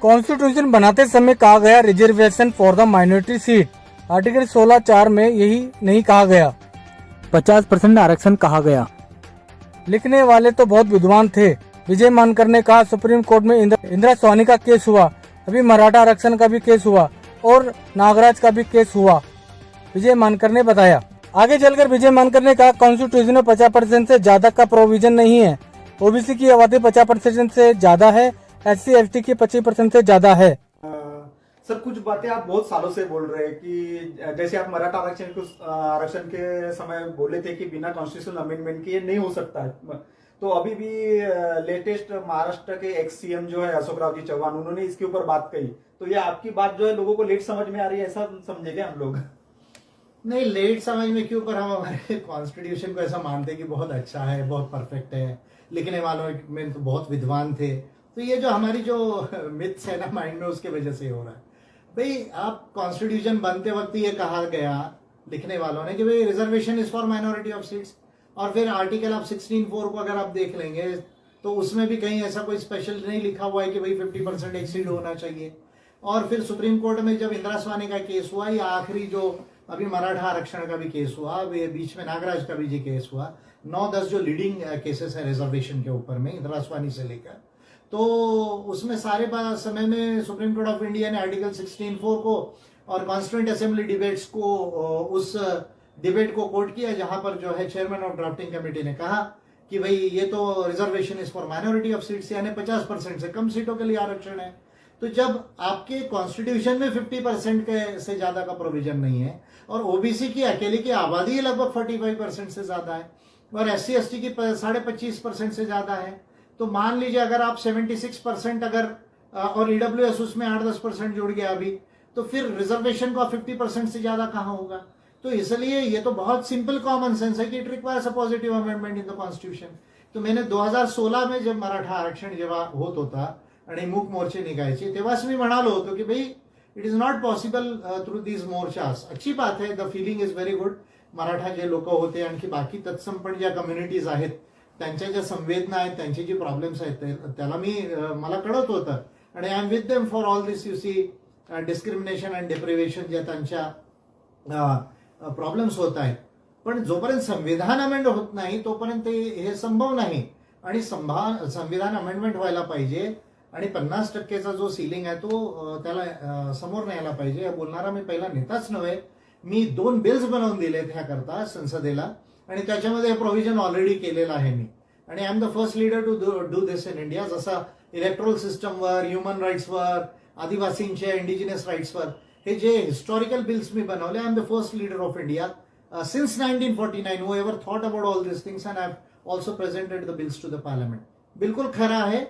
Constitution बनाते समय कहा गया reservation for the minority seat. Article 16(4) में यही नहीं कहा गया, 50% आरक्षण कहा गया। लिखने वाले तो बहुत विद्वान थे। विजय मानकर ने कहा सुप्रीम कोर्ट में इंदिरा स्वानी का केस हुआ, अभी मराठा आरक्षण का भी केस हुआ और नागराज का भी केस हुआ, विजय मानकर ने बताया। आगे चलकर विजय मानकर ने कहा कॉन्स्टिट्यूशन में 50% से ज्यादा का प्रोविजन नहीं है। ओबीसी की आबादी 50% से ज्यादा है, SC ST की 25% से ज्यादा है। सर कुछ बातें आप बहुत सालों से बोल रहे हैं कि जैसे आप मराठा आरक्षण के समय बोले थे कि बिना कॉन्स्टिट्यूशनल अमेंडमेंट के ये नहीं हो सकता है, तो अभी भी लेटेस्ट महाराष्ट्र के एक्स CM जो है अशोक राव जी चौहान, उन्होंने इसके ऊपर बात कही, तो ये आपकी बात जो है लोगों को लेट समझ में आ रही है, ऐसा समझेंगे हम लोग? नहीं, लेट समझ में क्यों, पर हम हमारे कॉन्स्टिट्यूशन को ऐसा मानते कि बहुत अच्छा है, बहुत परफेक्ट है, लिखने वालों में तो बहुत विद्वान थे। तो ये जो हमारी जो मिथ्स है ना माइंड में, उसके वजह से हो रहा है। भाई आप कॉन्स्टिट्यूशन बनते वक्त ये कहा गया लिखने वालों ने कि भाई reservation is for minority of seats, और फिर आर्टिकल आप 16(4) को अगर आप देख लेंगे तो उसमें भी कहीं ऐसा कोई स्पेशल नहीं लिखा हुआ है कि भाई 50% एक्सीड होना चाहिए। और फिर सुप्रीम कोर्ट में जब इंदिरा स्वानी का केस हुआ, या आखिरी जो अभी मराठा आरक्षण का भी केस हुआ, बीच में नागराज का भी जी केस हुआ, 9-10 जो लीडिंग केसेस है रिजर्वेशन के ऊपर में इंदिरा स्वानी से लेकर, तो उसमें सारे समय में सुप्रीम कोर्ट ऑफ इंडिया ने आर्टिकल 16(4) को और कॉन्स्टिट्यूएंट असेंबली डिबेट्स को, उस डिबेट को कोट किया जहां पर जो है चेयरमैन ऑफ ड्राफ्टिंग कमेटी ने कहा कि भाई ये तो reservation is for minority of seats, यानी 50% से कम सीटों के लिए आरक्षण है। तो जब आपके कॉन्स्टिट्यूशन में 50% के से ज्यादा का प्रोविजन नहीं है, और ओबीसी की अकेले की आबादी लगभग 45% से ज्यादा है, और SC ST की 25.5% से ज्यादा है, तो मान लीजिए अगर आप 76% अगर और EWS उसमें 8-10% जुड़ गया अभी, तो फिर रिजर्वेशन का 50% से ज्यादा कहां होगा? तो इसलिए ये तो बहुत सिंपल कॉमन सेंस है कि it requires a positive amendment in the constitution. तो मैंने 2016 में जब मराठा आरक्षण जेव्हा होत होता आणि मूक मोर्चे निघायचे, तेव्हाच मी म्हणालो होतो की भाई it is not possible through these मोर्चास। अच्छी बात है, the feeling is very good. Maratha जे लोक होते, आणखी बाकी तत्सम पण ज्या कम्युनिटीज आहेत, त्यांच्या ज्या संवेदना आहेत, त्यांचे जे प्रॉब्लेम्स आहेत, त्याला मला कळत होतं, आणि I am with them for all this you see discrimination and deprivation ज्या त्यांच्या प्रॉब्लेम्स होत आहेत। पण जोपर्यंत संविधान अमेंड होत नाही तोपर्यंत हे संभव नाही, आणि संविधान अमेंडमेंट व्हायला पाहिजे, आणि 50%चा जो सीलिंग आहे तो त्याला समोर न्यायला पाहिजे। या बोलणारा मी पहिला नेताच नव्हे, मी 2 बिल्स बनवून दिलेत ह्याकरता संसदेला, आणि त्याच्यामध्ये प्रोव्हिजन ऑलरेडी केलेलं आहे मी, आणि I am the first leader to do this in India. जसं इलेक्ट्रोल सिस्टमवर, ह्युमन राईट्सवर, आदिवासींच्या इंडिजिनस राईट्सवर हे जे हिस्टॉरिकल बिल्स मी बनवले, I am the first leader of India since 1949 who ever thought about all this things, and I have also presented the bills to the parliament. बिलकुल खरं आहे,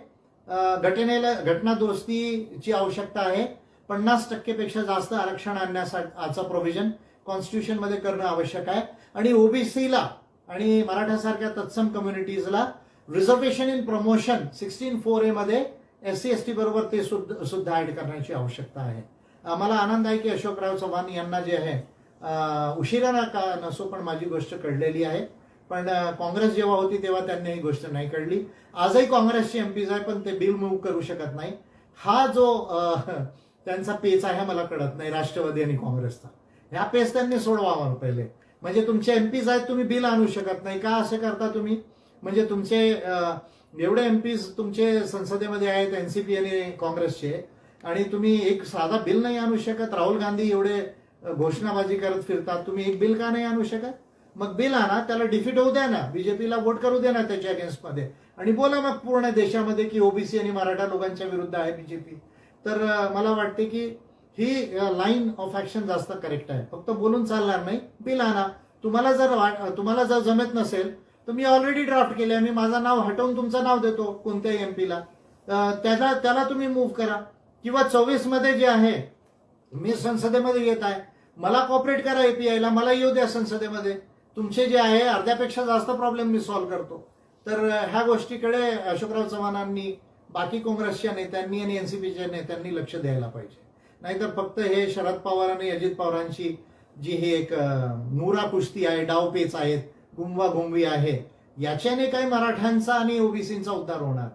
घटना दुरुस्तीची आवश्यकता आहे। 50% पेक्षा जास्त आरक्षण आणण्याचा प्रोव्हिजन कॉन्स्टिट्यूशन मध्ये करणं आवश्यक आहे, आणि ओबीसीला आणि मराठासारख्या तत्सम कम्युनिटीजला रिझर्वेशन इन प्रमोशन 16(4) मध्ये SC ST बरोबर ते सुद्धा ऍड करण्याची आवश्यकता आहे। मला आनंद आहे की अशोकराव चव्हाण यांना जे आहे उशिरा का नसो पण माझी गोष्ट कळलेली आहे, पण काँग्रेस जेव्हा होती तेव्हा त्यांनी ही गोष्ट नाही कळली। आजही काँग्रेसचे एमपीज आहे, पण ते बिल मूव्ह करू शकत नाही। हा जो त्यांचा पेच आहे मला कळत नाही, राष्ट्रवादी आणि काँग्रेसचा ह्या पेच त्यांनी सोडवावा पहिले। म्हणजे तुमचे एमपीज आहेत, तुम्ही बिल आणू शकत नाही का? असे करता तुम्ही? म्हणजे तुमचे एवढे एमपीज तुमचे संसदेमध्ये आहेत एनसीपी आणि काँग्रेसचे, आणि तुम्ही एक साधा बिल नाही आणू शकत? राहुल गांधी एवढे घोषणाबाजी करत फिरतात, तुम्ही एक बिल का नाही आणू शकत? मग बिल आणा, त्याला डिफीट होऊ द्या ना, बीजेपीला वोट करू द्या ना त्याच्या अगेन्स्ट मध्ये, आणि बोला मग पूर्ण देशामध्ये की ओबीसी आणि मराठा लोकांच्या विरुद्ध आहे बीजेपी। तर मला वाटते की ही लाईन ऑफ ऍक्शन जास्त करेक्ट आहे। फक्त बोलून चालणार नाही, बिल आणा। तुम्हाला जर जमत नसेल तर मी ऑलरेडी ड्राफ्ट केले, मी माझं नाव हटवून तुमचं नाव देतो कोणत्याही एमपीला, त्याला तुम्ही मूव्ह करा। किंवा 24 मध्ये जे आहे मी संसदेमध्ये येत आहे, मला कॉपरेट करा एपीआयला, मला येऊ द्या संसदेमध्ये, तुमचे जे आहे अर्ध्यापेक्षा जास्त प्रॉब्लेम मी सॉल्व्ह करतो। तर ह्या गोष्टीकडे अशोकराव चव्हाणांनी, बाकी काँग्रेसच्या नेत्यांनी आणि एनसीपीच्या नेत्यांनी लक्ष द्यायला पाहिजे। नाहीतर फक्त हे शरद पवार आणि अजित पवारांची जी ही एक मुरा कुस्ती आहे, डावपेच आहेत, गुंवा गुंवी आहे, याच्याने काही मराठ्यांचा आणि ओबीसींचा उद्धार होणार